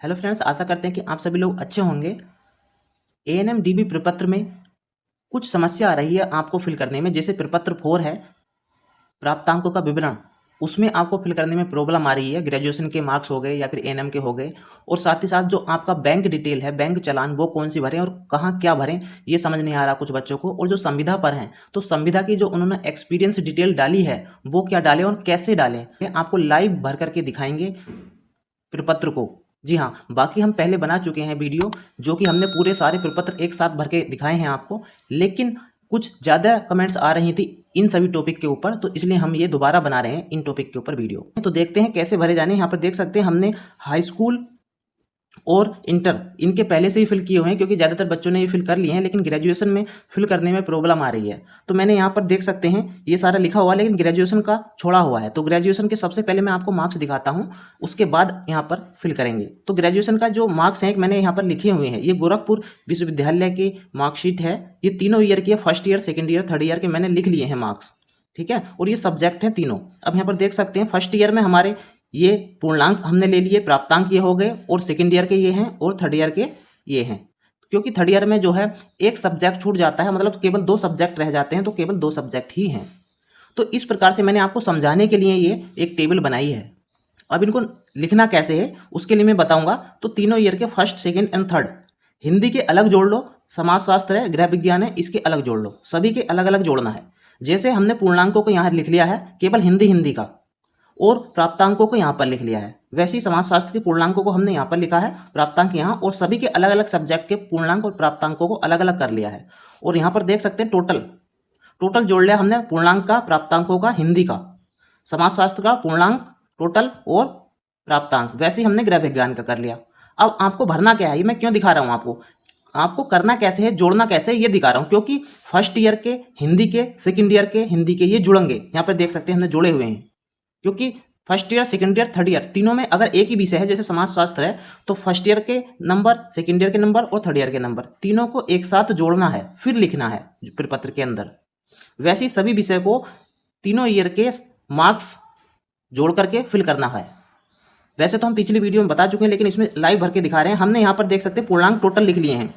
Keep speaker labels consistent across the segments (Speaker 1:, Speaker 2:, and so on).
Speaker 1: Hello friends, आशा करते हैं कि आप सभी लोग अच्छे होंगे। एएनएम डीबी प्रपत्र में कुछ समस्या आ रही है आपको फिल करने में। जैसे प्रपत्र 4 है, प्राप्तांकों का विवरण, उसमें आपको फिल करने में प्रॉब्लम आ रही है। ग्रेजुएशन के मार्क्स हो गए या फिर एएनएम के हो गए, और साथ ही साथ जो आपका बैंक डिटेल है, बैंक चालान, वो कौन सी भरें और कहाँ क्या भरें, ये समझ नहीं आ रहा कुछ बच्चों को। और जो संविदा पर हैं, तो संविदा की जो उन्होंने एक्सपीरियंस डिटेल डाली है, वो क्या डालें और कैसे डालें, आपको लाइव भर करके दिखाएंगे प्रपत्र को। जी हाँ, बाकी हम पहले बना चुके हैं वीडियो, जो कि हमने पूरे सारे प्रपत्र एक साथ भर के दिखाए हैं आपको, लेकिन कुछ ज़्यादा कमेंट्स आ रही थी इन सभी टॉपिक के ऊपर, तो इसलिए हम ये दोबारा बना रहे हैं इन टॉपिक के ऊपर वीडियो। तो देखते हैं कैसे भरे जाने। यहाँ पर देख सकते हैं हमने हाई स्कूल और इंटर इनके पहले से ही फिल किए हुए हैं, क्योंकि ज़्यादातर बच्चों ने ये फिल कर लिए हैं, लेकिन ग्रेजुएशन में फिल करने में प्रॉब्लम आ रही है। तो मैंने यहाँ पर देख सकते हैं ये सारा लिखा हुआ है, लेकिन ग्रेजुएशन का छोड़ा हुआ है। तो ग्रेजुएशन के सबसे पहले मैं आपको मार्क्स दिखाता हूँ, उसके बाद यहाँ पर फिल करेंगे। तो ग्रेजुएशन का जो मार्क्स हैं मैंने यहाँ पर लिखे हुए हैं। ये गोरखपुर विश्वविद्यालय की मार्कशीट है। ये तीनों ईयर की है, first year, second year, third year के मैंने लिख लिए हैं मार्क्स, ठीक है। और ये सब्जेक्ट हैं तीनों। अब यहाँ पर देख सकते हैं फर्स्ट ईयर में हमारे ये पूर्णांक हमने ले लिए, प्राप्तांक ये हो गए, और सेकंड ईयर के ये हैं, और थर्ड ईयर के ये हैं। क्योंकि थर्ड ईयर में जो है एक सब्जेक्ट छूट जाता है, मतलब केवल 2 सब्जेक्ट रह जाते हैं, तो केवल 2 सब्जेक्ट ही हैं। तो इस प्रकार से मैंने आपको समझाने के लिए ये एक टेबल बनाई है। अब इनको लिखना कैसे है उसके लिए मैं बताऊंगा। तो तीनों ईयर के first, second and third, Hindi के अलग जोड़ लो, समाजशास्त्र है, गृह विज्ञान है, इसके अलग जोड़ लो, सभी के अलग अलग जोड़ना है। जैसे हमने पूर्णांकों को यहाँ लिख लिया है केवल हिंदी का, और प्राप्तांकों को यहाँ पर लिख लिया है, वैसे ही समाजशास्त्र के पूर्णांकों को हमने यहाँ पर लिखा है, प्राप्तांक यहाँ, और सभी के अलग अलग सब्जेक्ट के पूर्णांक और प्राप्तांकों को अलग अलग कर लिया है। और यहाँ पर देख सकते हैं टोटल जोड़ लिया हमने, पूर्णांक का, प्राप्तांकों का, हिंदी का, समाजशास्त्र का पूर्णांक, टोटल और प्राप्तांक, वैसे ही हमने गृह विज्ञान का कर लिया। अब आपको भरना क्या है, ये मैं क्यों दिखा रहा हूँ आपको करना कैसे है, जोड़ना कैसे है, ये दिखा रहा हूँ। क्योंकि फर्स्ट ईयर के हिंदी के, सेकेंड ईयर के हिंदी के, ये जुड़ेंगे। यहाँ पर देख सकते हैं हमने जोड़े हुए हैं, क्योंकि first year, second year, third year तीनों में अगर एक ही विषय है, जैसे समाजशास्त्र है, तो फर्स्ट ईयर के नंबर, सेकेंड ईयर के नंबर और थर्ड ईयर के नंबर, तीनों को एक साथ जोड़ना है, फिर लिखना है प्रपत्र के अंदर। वैसे ही सभी विषय को तीनों ईयर के मार्क्स जोड़ करके फिल करना है। वैसे तो हम पिछली वीडियो में बता चुके हैं, लेकिन इसमें लाइव भर के दिखा रहे हैं। हमने यहाँ पर देख सकते हैं पूर्णांक टोटल लिख लिए हैं।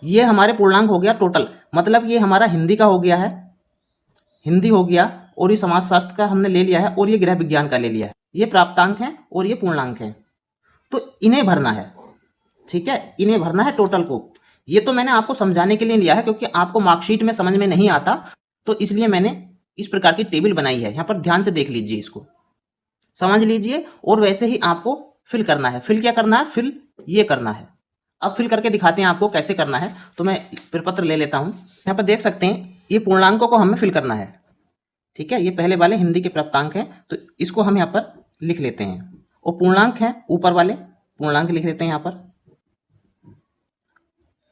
Speaker 1: ये हमारे पूर्णांक हो गया टोटल, मतलब ये हमारा हिंदी का हो गया है, हिंदी हो गया, और ये समाजशास्त्र का हमने ले लिया है, और ये गृह विज्ञान का ले लिया है। ये प्राप्तांक है और ये पूर्णांक है, तो इन्हें भरना है, ठीक है, इन्हें भरना है टोटल को। ये तो मैंने आपको समझाने के लिए लिया है, क्योंकि आपको मार्कशीट में समझ में नहीं आता, तो इसलिए मैंने इस प्रकार की टेबल बनाई है। यहाँ पर ध्यान से देख लीजिए, इसको समझ लीजिए, और वैसे ही आपको फिल करना है। फिल क्या करना है, फिल ये करना है। अब फिल करके दिखाते हैं आपको कैसे करना है। तो मैं प्रपत्र ले लेता हूँ। यहाँ पर देख सकते हैं ये पूर्णांकों को हमें फिल करना है, ठीक है। ये पहले वाले हिंदी के प्राप्तांक हैं, तो इसको हम यहाँ पर लिख लेते हैं, और पूर्णांक हैं ऊपर वाले, पूर्णांक लिख लेते हैं यहाँ पर।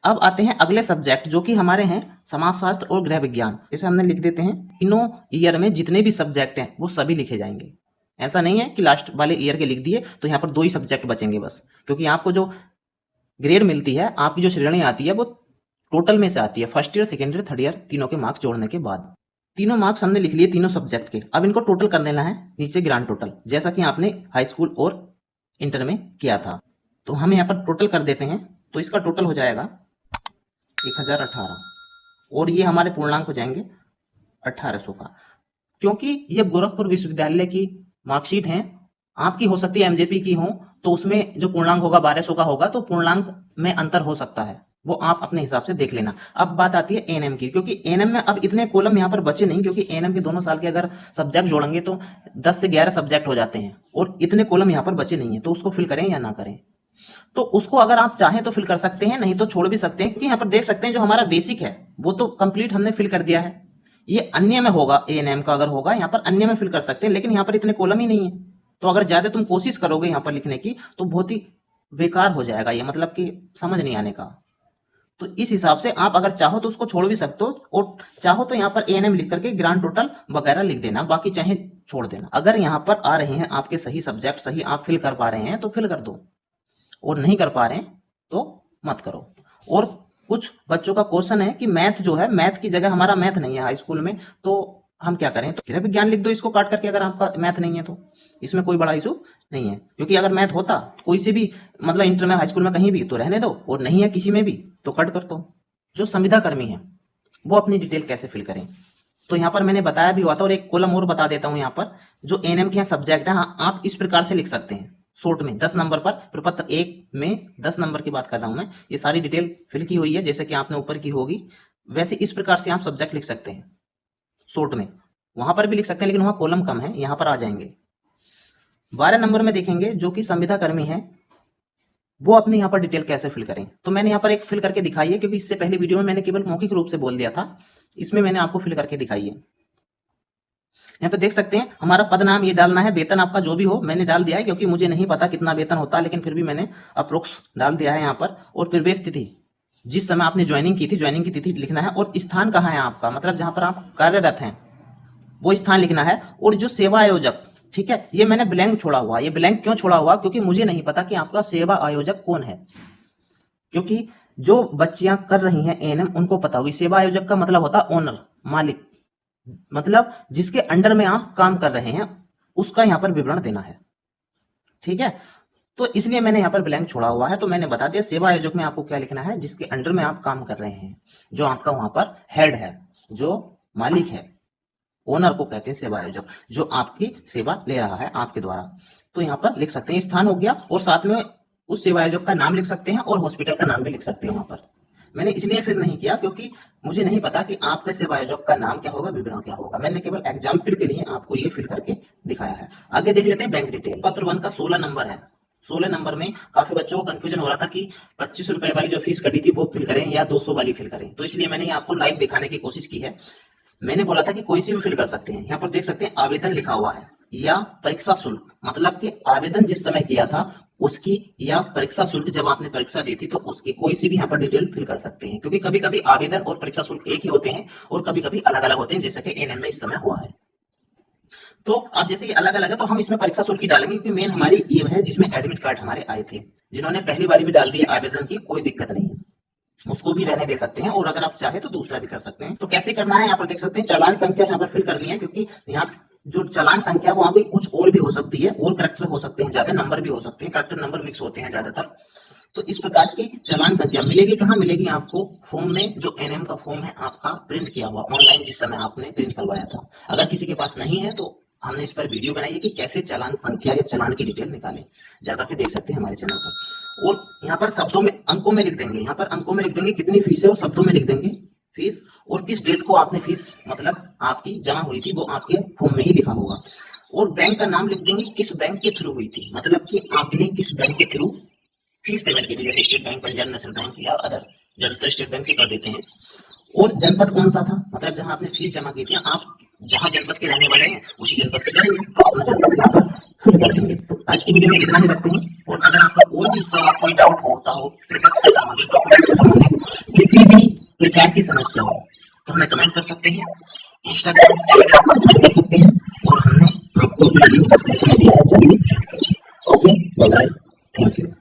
Speaker 1: अब आते हैं अगले सब्जेक्ट, जो कि हमारे हैं समाजशास्त्र और गृह विज्ञान। इसे हमने लिख देते हैं, तीनों ईयर में जितने भी सब्जेक्ट हैं वो सभी लिखे जाएंगे। ऐसा नहीं है कि लास्ट वाले ईयर के लिख दिए तो यहाँ पर 2 ही सब्जेक्ट बचेंगे बस, क्योंकि आपको जो ग्रेड मिलती है, आपकी जो श्रेणी आती है, वो टोटल में से आती है, first year, second year, third year, तीनों के मार्क्स जोड़ने के बाद। तीनों मार्क्स हमने लिख लिए तीनों सब्जेक्ट के। अब इनको टोटल कर देना है नीचे, ग्रांड टोटल, जैसा कि आपने हाई स्कूल और इंटर में किया था। तो हम यहाँ पर टोटल कर देते हैं, तो इसका टोटल हो जाएगा 1018, और ये हमारे पूर्णांक हो जाएंगे 1800 का। क्योंकि ये गोरखपुर विश्वविद्यालय की मार्कशीट है, आपकी हो सकती है एमजेपी की हो, तो उसमें जो पूर्णांक होगा 1200 का होगा, तो पूर्णांक में अंतर हो सकता है, वो आप अपने हिसाब से देख लेना। अब बात आती है एएनएम की, क्योंकि एएनएम में अब इतने कॉलम यहाँ पर बचे नहीं, क्योंकि एएनएम के दोनों साल के अगर सब्जेक्ट जोड़ेंगे तो 10 से 11 सब्जेक्ट हो जाते हैं, और इतने कॉलम यहाँ पर बचे नहीं है, तो उसको फिल करें या ना करें। तो उसको अगर आप चाहें तो फिल कर सकते हैं, नहीं तो छोड़ भी सकते हैं, क्योंकि यहाँ पर देख सकते हैं जो हमारा बेसिक है वो तो कंप्लीट हमने फिल कर दिया है। ये अन्य में होगा, एएनएम का अगर होगा यहाँ पर अन्य में फिल कर सकते हैं, लेकिन यहाँ पर इतने कॉलम ही नहीं है, तो अगर ज्यादा तुम कोशिश करोगे यहाँ पर लिखने की तो बहुत ही बेकार हो जाएगा ये, मतलब कि समझ नहीं आने का। तो इस हिसाब से आप अगर चाहो तो उसको छोड़ भी सकते हो, और चाहो तो यहाँ पर एएनएम लिख करके ग्रांड टोटल वगैरह लिख देना, बाकी चाहे छोड़ देना। अगर यहाँ पर आ रहे हैं आपके सही सब्जेक्ट, सही आप फिल कर पा रहे हैं तो फिल कर दो, और नहीं कर पा रहे हैं तो मत करो। और कुछ बच्चों का क्वेश्चन है कि मैथ जो है, मैथ की जगह हमारा मैथ नहीं है हाई स्कूल में, तो हम क्या करें, तो गृह विज्ञान लिख दो इसको काट करके, अगर आपका मैथ नहीं है तो इसमें कोई बड़ा इशू नहीं है। क्योंकि अगर मैथ होता कोई से भी मतलब इंटर में, हाई स्कूल में, कहीं भी, तो रहने दो, और नहीं है किसी में भी तो कट कर दो। जो संविदा कर्मी है वो अपनी डिटेल कैसे फिल करें, तो यहाँ पर मैंने बताया भी हुआ था, और एक कॉलम और बता देता हूँ यहाँ पर। जो एएनएम के यहाँ सब्जेक्ट है, हाँ, आप इस प्रकार से लिख सकते हैं शॉर्ट में 10 नंबर पर, प्रपत्र 1 में 10 नंबर की बात कर रहा हूं मैं, ये सारी डिटेल फिल की हुई है जैसे कि आपने ऊपर की होगी, वैसे इस प्रकार से आप सब्जेक्ट लिख सकते हैं शॉर्ट में। वहां पर भी लिख सकते हैं लेकिन वहां कॉलम कम है, यहां पर आ जाएंगे। 12 नंबर में देखेंगे जो कि संविदा कर्मी है वो अपने यहाँ पर डिटेल कैसे फिल करें, तो मैंने यहाँ पर एक फिल करके दिखाई है, क्योंकि इससे पहले वीडियो में मैंने केवल मौखिक रूप से बोल दिया था, इसमें मैंने आपको फिल करके दिखाई है। यहाँ पे देख सकते हैं हमारा पद नाम ये डालना है, वेतन आपका जो भी हो मैंने डाल दिया है, क्योंकि मुझे नहीं पता कितना वेतन होता है, लेकिन फिर भी मैंने अप्रोक्स डाल दिया है यहाँ पर। और प्रवेश तिथि, जिस समय आपने ज्वाइनिंग की थी, ज्वाइनिंग की तिथि लिखना है, और स्थान कहाँ है आपका, मतलब जहां पर आप कार्यरत हैं वो स्थान लिखना है। और जो सेवा आयोजक, ठीक है, ये मैंने ब्लैंक छोड़ा हुआ, ये ब्लैंक क्यों छोड़ा हुआ, क्योंकि मुझे नहीं पता कि आपका सेवा आयोजक कौन है, क्योंकि जो बच्चियां कर रही हैं एएनएम उनको पता होगी। सेवा आयोजक का मतलब होता है ओनर, मालिक, मतलब जिसके अंडर में आप काम कर रहे हैं उसका यहाँ पर विवरण देना है, ठीक है। तो इसलिए मैंने यहाँ पर ब्लैंक छोड़ा हुआ है। तो मैंने बता दिया सेवा आयोजक में आपको क्या लिखना है, जिसके अंडर में आप काम कर रहे हैं, जो आपका वहां पर हेड है, जो मालिक है, ओनर को कहते हैं सेवा आयोजक, जो आपकी सेवा ले रहा है आपके द्वारा। तो यहाँ पर लिख सकते हैं स्थान हो गया, और साथ में उस सेवा आयोजक का नाम लिख सकते हैं, और हॉस्पिटल का नाम भी लिख सकते हैं। वहां पर मैंने इसलिए फिल नहीं किया क्योंकि मुझे नहीं पता कि आपके सेवा आयोजक का नाम क्या होगा, विवरण क्या होगा। मैंने केवल एग्जाम्पल के लिए आपको ये फिल करके दिखाया है। आगे देख लेते हैं बैंक डिटेल। पत्र 1 का 16 नंबर है। 16 नंबर में काफी बच्चों को कंफ्यूजन हो रहा था कि 25 रुपए वाली जो फीस कटी थी वो फिल करें या 200 वाली फिल करें, तो इसलिए मैंने आपको लाइव दिखाने की कोशिश की है। मैंने बोला था कि कोई सी भी फिल कर सकते हैं। यहाँ पर देख सकते हैं आवेदन लिखा हुआ है, या परीक्षा शुल्क, मतलब कि आवेदन जिस समय किया था उसकी, या परीक्षा शुल्क जब आपने परीक्षा दी थी तो उसकी, कोई सी भी यहाँ पर डिटेल फिल कर सकते हैं। क्योंकि कभी कभी आवेदन और परीक्षा शुल्क एक ही होते हैं और कभी कभी अलग अलग होते हैं, जैसे कि एएनएम में इस समय हुआ है। तो अब जैसे ये अलग अलग है तो हम इसमें परीक्षा शुल्क ही डालेंगे, क्योंकि मेन हमारी ये है जिसमें एडमिट कार्ड हमारे आए थे। जिन्होंने पहली बारी भी डाल दिया आवेदन की, कोई दिक्कत नहीं है, उसको भी रहने दे सकते हैं, और अगर आप चाहे तो दूसरा भी कर सकते हैं। तो कैसे करना है यहाँ पर देख सकते हैं, चालान संख्या यहाँ पर फिल करनी है, क्योंकि यहाँ जो चालान संख्या वहां पे कुछ और भी हो सकती है, और करेक्टर हो सकते हैं, ज्यादा नंबर भी हो सकते हैं, करेक्टर नंबर मिक्स होते हैं ज्यादातर। तो इस प्रकार की चालान संख्या मिलेगी, कहाँ मिलेगी आपको, फॉर्म में, जो एएनएम का फॉर्म है आपका प्रिंट किया हुआ ऑनलाइन, जिस समय आपने प्रिंट करवाया था। अगर किसी के पास नहीं है तो हमने इस पर वीडियो बनाई है कि कैसे चालान संख्या या चालान की डिटेल निकालें, जाकर के देख सकते हैं हमारे चैनल पर। और यहाँ पर शब्दों में, अंकों में लिख देंगे, यहाँ पर अंकों में लिख देंगे कितनी फीस है, और शब्दों में लिख देंगे फीस, और किस डेट को आपने फीस मतलब आपकी जमा हुई थी वो आपके फॉर्म में ही लिखा होगा। और बैंक का नाम लिख देंगे, किस बैंक के थ्रू हुई थी, मतलब कि आपने किस बैंक के थ्रू फीस पेमेंट की थी, जैसे state bank, Punjab national bank या अदर, ज्यादातर स्टेट बैंक से कर देते हैं। और जनपद कौन सा था, मतलब जहां आपने फीस जमा की थी, आप जहां जनपद के रहने वाले हैं उसी जनपद से करेंगे, तो अपना जनपद यहाँ पर फिल कर देंगे। आज की वीडियो में इतना ही रखते हैं, और अगर आपका और भी सवाल, कोई डाउट होता हो, से संबंधित, डॉक्यूमेंट से संबंधित किसी भी प्रकार की समस्या हो तो हमें कमेंट कर सकते हैं, इंस्टाग्राम, टेलीग्राम पर ज्वाइन कर सकते हैं, और हमने आपको वीडियो डिस्क्रिप्शन में दिया है, जरूर ज्वाइन करिए। Okay, bye bye, thank you.